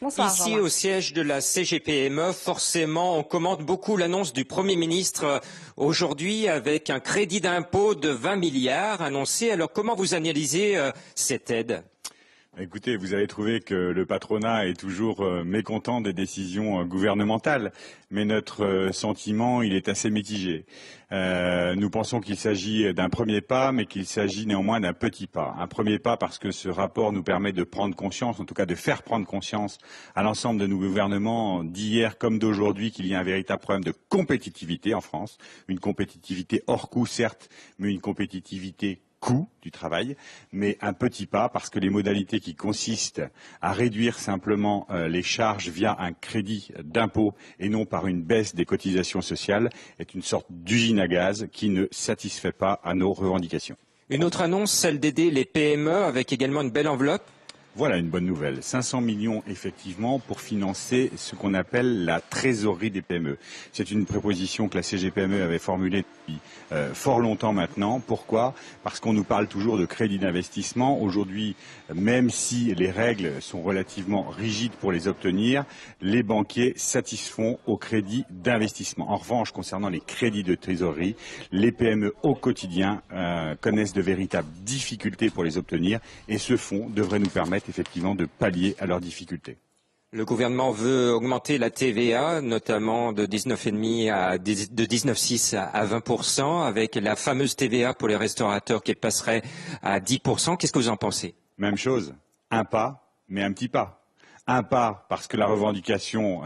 Bonsoir, Ici, Jean-Marc. au siège de la CGPME, forcément, on commente beaucoup l'annonce du Premier ministre aujourd'hui avec un crédit d'impôt de 20 milliards annoncé. Alors, comment vous analysez cette aide ? Écoutez, vous avez trouvé que le patronat est toujours mécontent des décisions gouvernementales, mais notre sentiment, il est assez mitigé. Nous pensons qu'il s'agit d'un premier pas, mais qu'il s'agit néanmoins d'un petit pas. Un premier pas parce que ce rapport nous permet de prendre conscience, en tout cas de faire prendre conscience à l'ensemble de nos gouvernements d'hier comme d'aujourd'hui qu'il y a un véritable problème de compétitivité en France, une compétitivité hors coût certes, mais une compétitivité coût du travail, mais un petit pas parce que les modalités qui consistent à réduire simplement les charges via un crédit d'impôt et non par une baisse des cotisations sociales est une sorte d'usine à gaz qui ne satisfait pas à nos revendications. Une autre annonce, celle d'aider les PME avec également une belle enveloppe. Voilà une bonne nouvelle. 500 millions effectivement pour financer ce qu'on appelle la trésorerie des PME. C'est une proposition que la CGPME avait formulée depuis fort longtemps maintenant. Pourquoi ? Parce qu'on nous parle toujours de crédit d'investissement. Aujourd'hui, même si les règles sont relativement rigides pour les obtenir, les banquiers satisfont au crédit d'investissement. En revanche, concernant les crédits de trésorerie, les PME au quotidien connaissent de véritables difficultés pour les obtenir et ce fonds devrait nous permettre effectivement de pallier à leurs difficultés. Le gouvernement veut augmenter la TVA, notamment de 19,5 de 19,6 à 20%, avec la fameuse TVA pour les restaurateurs qui passerait à 10%. Qu'est-ce que vous en pensez ? Même chose, un pas, mais un petit pas. Un pas parce que la revendication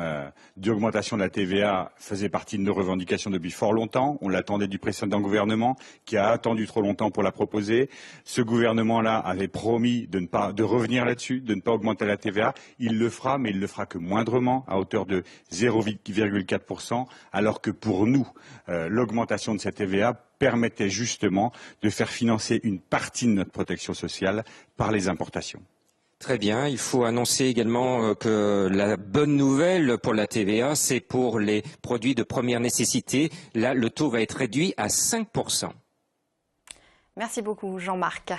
d'augmentation de la TVA faisait partie de nos revendications depuis fort longtemps. On l'attendait du précédent gouvernement qui a attendu trop longtemps pour la proposer. Ce gouvernement-là avait promis de revenir là-dessus, de ne pas augmenter la TVA. Il le fera, mais il le fera que moindrement, à hauteur de 0,4%, alors que pour nous, l'augmentation de cette TVA permettait justement de faire financer une partie de notre protection sociale par les importations. Très bien. Il faut annoncer également que la bonne nouvelle pour la TVA, c'est pour les produits de première nécessité. Là, le taux va être réduit à 5%. Merci beaucoup, Jean-Marc.